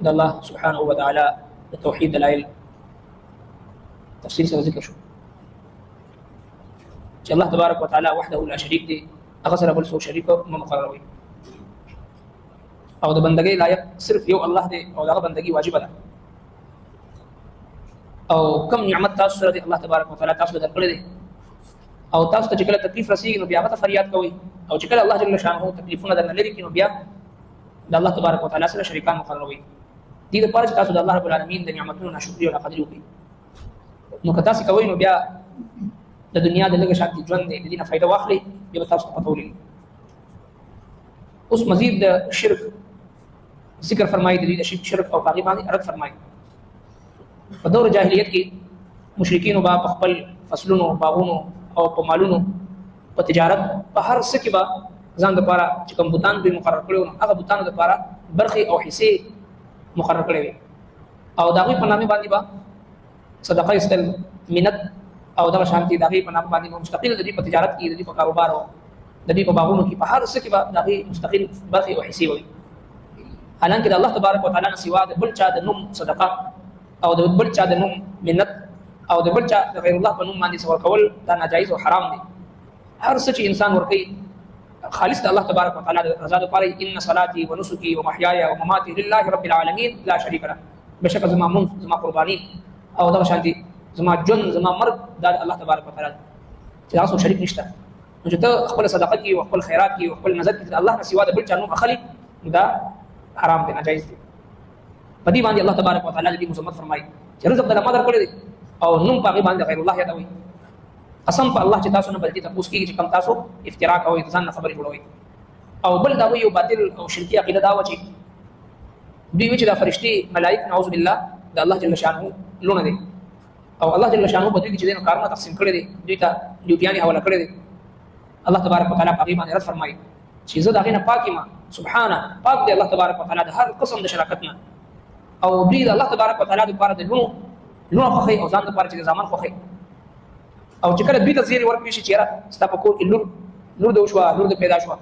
د الله سبحانه وتعالى د توحید دلایل تفصیل سره ذکر شو چې الله تبارک وتعالى وحده لا شریک دی، هغه سره بل څوک شریک مه مقرروي، او د بندګۍ لایق صرف یو الله دی او دغه بندګي واجب ده. او کم نعمت تاسو سره دی الله تبارک وتعالى تاسو ته درکړی دی، او تاسو ته چې کله تکلیف رسیږي نو بیا هغه ته فریاد کوئ، او چې کله الله جل شانه تکلیفونه درنه لري کړي نو بیا د الله تبارک وتعالى سره شریکان مقرروي. دې لپاره چې تاسو د الله رب العالمین د نعمتونو ناشکري او ناقدري وکړئ. نو که تاسو کوئ نو بیا د دنیا د لږه شانتي ژوند دی، د دې نه فایده واخلئ، بیا به تاسو ته پته ولګي. اوس مزید د شرک ذکر فرمایي، د دې د شرک او هغې باندې رد فرمایي. په دور جاهلیت کې مشرکینو به په خپل فصلونو، باغونو او په مالونو، په تجارت، په هر څه کې به ځان دپاره چې کوم بوتان دوی مقرر کړي وو نو هغه بوتانو دپاره برخې او حصې مقرر کړی وي، او د هغوی په نامې باندې به صدقه ایستل، منت او دغه شانتي د هغې په نامه باندې مستقل د دوی په تجارت کې، د دوی په کاروبار او د دوی په باغونو کې، په هر څه کې به د هغې مستقل برخې او حصې وي. حالانکه د الله تبارک وتعالی نه سوا د بل چا د نوم صدقه او د بل چا د نوم منت او د بل چا د غیر الله په نوم باندې څه ورکول دا ناجایز او حرام دی. هر څه چې انسان ورکوي خالص د الله تبارک وتعالی د رضا لپاره، ان صلاتي ونسکي ومحیاي ومماتي لله رب العالمین لا شریک له، بشکه زما مونځ، زما قرباني او دغه شانتي زما ژوند، زما مرګ دا د الله تبارک وتعالی چې هغه څوک شریک نشته. نو چې ته خپل صدقه کې او خپل خیرات کې او خپل نظر کې د الله نه سوا د بل چا نوم اخلي دا حرام دی، ناجایز دی. په دې باندې الله تبارک وتعالی دې مصمت فرمایي چې رزق د الله درکړی دی او نوم په هغې باندې غیر الله یادوي. قسم په الله چې تاسو نه بلکې تپوس کېږي چې کوم تاسو افترا کوئ، ځان نه خبرې جوړوئ. او بل د هغوی یو باطل او شرکي عقیده دا وه چې دوی وایي چې دا فرشتې ملایک نعوذ بالله د الله جل شانه لونه دی، او الله جل شانه په دوی کې چې دی نو کارونه تقسیم کړي دي، دوی ته ډیوټیانې حواله کړي دي. الله تبارک وتعالی په هغې باندې رد فرمایي چې زه د هغې نه پاک یم، سبحانه پاک دی الله تبارک وتعالی د هر قسم د شراکت نه. او دوی د الله تبارک وتعالی دپاره د لونه خوښوي او ځان دپاره چې د زامن خوښوي. او چې کله دوی ته زیری ورکړي شي چې یاره ستا په کور کې لور د وشوه، لور د پیدا شوه،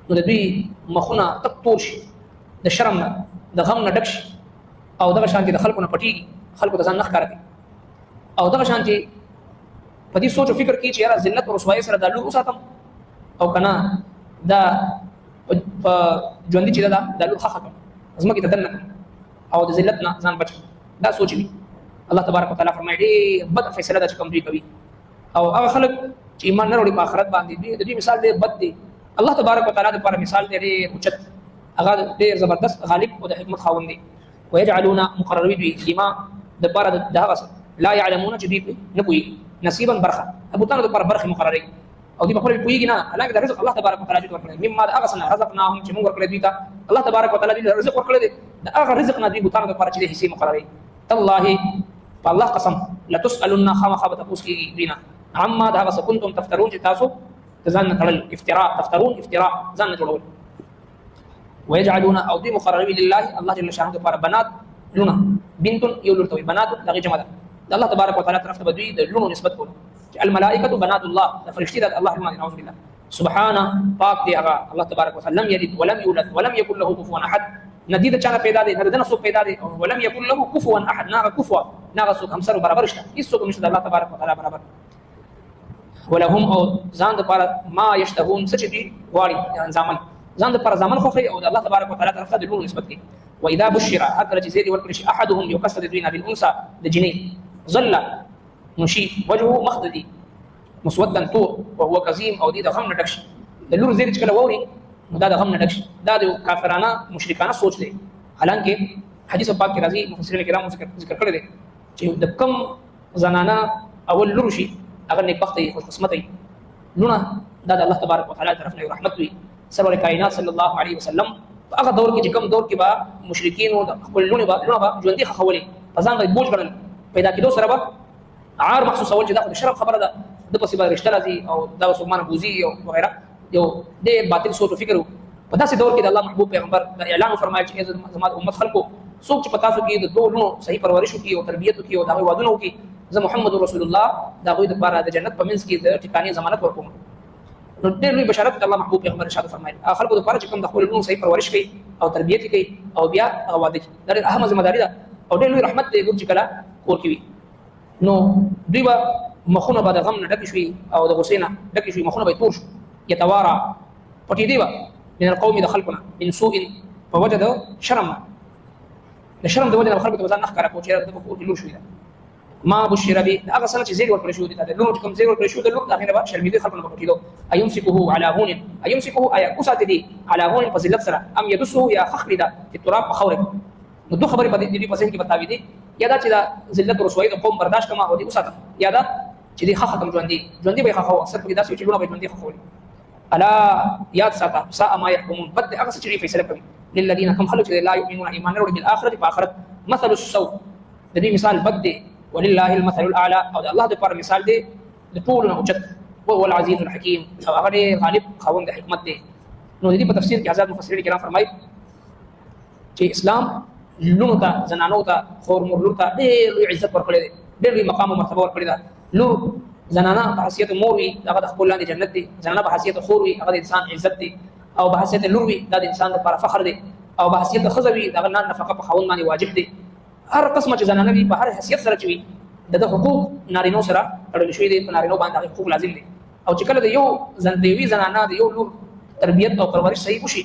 نو د دوی مخونه تک تور شي د شرم نه، د غم نه ډک شي، او دغه شانتي د خلکو نه پټېږي، خلکو ته ځان نه ښکاره کوي، او دغه شانتي په دې سوچ او فکر کې چې یاره ذلت او رسوایۍ سره دا لور وساتم او که نه دا په ژوندي چې دا لور ښخه کړم، ځمکې ته دننه کړم او د ذلت نه ځان بچ کړم، دا سوچ وي. الله تبارک وتعالی فرمایي ډېر بد فیصله ده چې کوم دوی کوي. او هغه خلک چې ایمان نه وروړي په آخرت باندې، د دوی مثال ډېر بد دی. الله تبارک وتعالی دپاره مثال دی ډېر اوچت، هغه ډېر زبردست، غالب او د حکمت خاوند دی. ویجعلون مقرروي دوی لما دپاره د هغه څه لا یعلمون چې دوی نه پوهېږي، نصیبا برخه د بوتانو دپاره برخې مقرروي او دوی په خپله پوهېږي نه. حالانکه د رزق الله تبارک وتعالی دوی ته ورکړی، مما د هغه څه نه رزقناهم چې موږ ورکړی دوی ته الله تبارک وتعالی دوی ته رزق ورکړی دی، د هغه رزق نه دوی بوتانو دپاره چې دی حصې مقرروي. تالله په الله قسم لتسألن خامخا به تپوس کېږي دوی نه عما د هغه څه کنتم تفترون چې تاسو د ځان نه تړل، افتراء تفترون افتراء ځان نه جوړول. ويجعلون او دوی مقرروي لله الله جل شانه دپاره بنات لونه، بنت یو لور ته وایي، بنات د هغې جمع ده، د الله تبارک وتعالی طرف ته به دوی د لونو نسبت کولو چې الملائکة بنات الله، د فرشتې د الله لونه دي، نعوذ بالله. سبحانه پاک دی هغه الله تبارک وتعالی، لم یلد ولم یولد ولم یکن له کفوا احد، نه دې د چا نه پیدا دی، نه د ده نه څوک پیدا دی، ولم یکن له کفوا احد، نه هغه کفوا، نه هغه څوک همسر برابر شته، هېڅ څوک نشته د الله تبارک وتعالی برابر. ولهم او ځان دپاره ما یشتهون څه چې دوی غواړي، ځامن ځان دپاره ځامن خوښوي او د الله تبارک وتعالی طرف ته د لونو نسبت کوي. واذا بشر هر کله چې زیری ورکړي شي احدهم یو کس د دوی نه بالانثى د جنۍ، ظل نو شي وجهه مخ د دې مسودا تور وهو کظیم او دې د غم نه ډک شي. د لور زیری چې کله واوري نو دا د غم نه ډک شي، دا د کافرانه مشرکانه سوچ دی. حالانکه حدیث پاک کې راځي، مفسرین کرامو ذکر کړی دی چې د کم زنانه اول لور شي هغه نیکبخته وي، خوش قسمته وي. لونه دا د الله تبارک وتعالی طرف نه رحمت وي. سرور کائنات صلی الله علیه وسلم په هغه دور کې چې کوم دور کې به مشرکینو د خپل لونه به ژوندي ښخولې، په ځان به بوج ګڼل، پیدا کېدو سره به عار محسوسول چې دا خو د شرف خبره ده، د پسې به رشته راځي او دا به څوک مانه بوځي او وغیره، یو ډېر باطل سوچ او فکر و. په داسې دور کې د الله محبوب پیغمبر دا اعلان وفرمایل چې زما د امت خلکو څوک چې په تاسو کې د دوه لونو صحیح پرورش وکړي او تربیت وکړي او د هغوی وادونه وکړي، زه محمد رسول الله د هغوی دپاره د جنت په منځ کې د ټکانې ضمانت ورکوم. نو ډېر لوی بشارت د الله محبوب پیغمبر ارشاد فرمایل هغه خلکو دپاره چې کوم د خپلو لونو صحیح پرورش کوي او تربیت یې کوي او بیا هغه واده کی دا ډېر اهمه ذمہ داری ده او ډېر لوی رحمت دی چې کله کور کې وي نو دوی به مخونه به د غم نه ډکې شوي او د غصې نه ډکې شوي مخونه به یې تور شو یتوارا پټېدې به من القوم د خلکو نه من سوء په وجه د شرم نه د شرم د وجه نه خلکو ته به ځان نه ښکاره کړو چې د کور کې لور شوي ده ما بشر به هغه سره چې زیر ورکړی شو دي دا لور کوم زیر ورکړی شو د لور د هغې نه به شرمېدې خلکو نه به پټېدو ایمسکه على هون ایمسکه ایا وساتې دي على هون په ذلت سره ام یدسه یا خخلي ده في التراب په خاورې نو دوه خبرې په دې په ذهن کې بتاوي دي یا دا چې دا ذلت او رسوایي د قوم برداشت کما او دې وساتم یا دا چې دې خخ ختم ژوندې به خخو اکثر په داسې چې لونه به ژوندې خخول الا یاد ساته ساء ما يحكمون بد هغه چې فیصله کوي للذین هم خلق لا يؤمنون ایمان لري بالاخره په آخرت مثل السوء د دې مثال بد دی ولله المثل الاعلى او الله د پر مثال دی د ټول نه اوچت او هو العزيز الحكيم او هغه غالب خاوند حکمت دی نو د دې په تفسیر کې آزاد مفسرین کرام فرمایي چې اسلام لونو ته زنانو ته خور مور ته ډېر لوی عزت ورکړی دی ډېر لوی مقام او مرتبه ورکړی ده لور زنانه په حیثیت مور وي هغه د خپل لاندې جنت دی زنانه په حیثیت خور وي هغه د انسان عزت دی او په حیثیت لور وي دا د انسان لپاره فخر دی او په حیثیت ښځه وي دغه نفقه په خاوند باندې واجب دی هر قسمه چې زنانه وي په هر حیثیت سره چې وي د حقوق نارینو سره تړل شوي دي په نارینو باندې هغه حقوق لازم دي او چې کله د یو زندوي زنانه د یو لور تربیت او پرورش صحیح وشي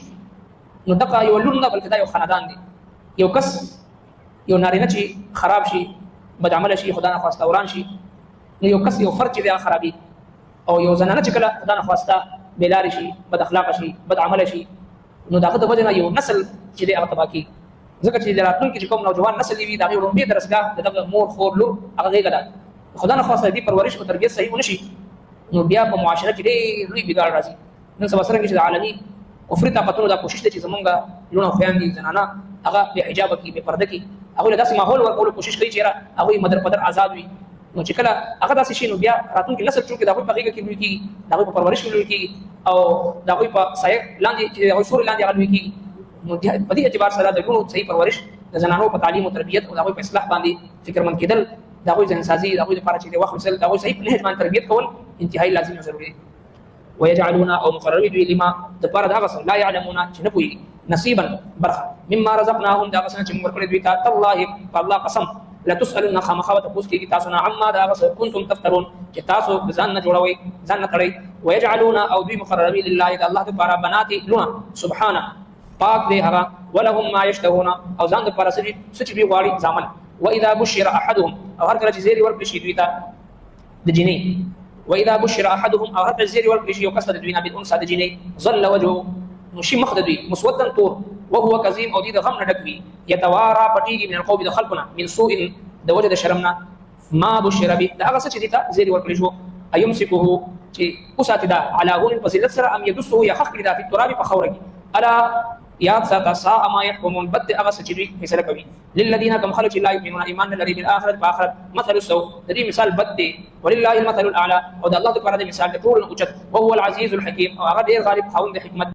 نو دغه یو لور نه بلکې دا یو خاندان دی یو کس یو نارینه چې خراب شي بد عمله شي خدا نه خواسته وران شي نو یو کس یو فرد چې بیا خرابي او یو زنانه چې کله خدا نه خواسته بېلارې شي بد اخلاقه شي بد عمله شي نو دغه د وجه نه یو نسل چې دی هغه تباه کېږي ځکه چې د راتلونکي چې کوم نوجوان نسل وي د هغې لومړۍ درسګاه د دغه مور خور لور هغه غېږه ده خدا نه خواسته د دې پرورش او تربیت صحیح ونه شي نو بیا په معاشره کې ډېر لوی بګاړ راځي نن سبا څرنګه چې د عالمي کفري طاقتونو دا کوشش دی چې زمونږ لوڼه خویندې زنانه هغه بې حجابه کړي بې پرده کړي هغوی له داسې ماحول ورکولو کوشش کوي چې یاره هغوی مدر پدر آزاد وي نو چې کله هغه داسې شي نو بیا راتلونکي نسل چونکې د هغوی په غېږه کې لوی کېږي د هغوی په پرورش کې لوی کېږي او د هغوی په سایه لاندې چې د هغوی سوري لاندې هغه لوی کېږي نو په دې اعتبار سره د لوڼو صحیح پرورش د زنانو په تعلیم او تربیت او د هغوی په اصلاح باندې فکرمند کېدل د هغوی ذهنسازي د هغوی لپاره چې د وخت وصل د هغوی صحیح په نهج باندې تربیت کول انتهایي لازمي او ضروري دي ويجعلون او مقرروي دوی لما د پاره دا غسل لا يعلمون چې نه پوهېږي نصیبا برخه مما رزقناهم دا غسل چې موږ ورکړی دوی ته تالله په الله قسم لتسألن خامخا تپوس کېږي تاسو نه عما دا غسل کنتم تفترون چې تاسو ځان نه جوړوئ ځان نه تړئ ويجعلون او دوی مقرروي لله د الله لپاره بنات لونه سبحانه پاک دی هغه ولهم ما یشتهون او ځان لپاره څه چې دوی غواړي زامن واذا بشر احدهم او هر کله چې زیری ورکړي شي دوی ته د جنۍ واذا بشر احدهم او هر کله زیری ورکړي شي یو کس د دوی نه بالانثى د جنۍ ظل وجهه نو شي مخ د دوی مسودا تور وهو كظيم او دې د غم نه ډک وي يتوارى پټېږي من القوم د خلقنا من سوء د وجه د شرمنا ما بشر به دا هغه څه چې دې ته زیری ورکړي شو ايمسكه چې اوساتې دا على هون فضیلت سره ام يدسه یا خخ کړي دا په تراب په خوره کې الا یاد ساته ساء ما يحكمون بد هغه څه چې دوی فیصله کوي للذین کم خلق لا يؤمنون ایمان لري بالآخرة باخرت مثل السوء د دې مثال بد دی ولله المثل الاعلى او د الله لپاره د مثال د ټول اوچت وهو العزيز الحكيم او هغه ډېر غالب خاوند حکمت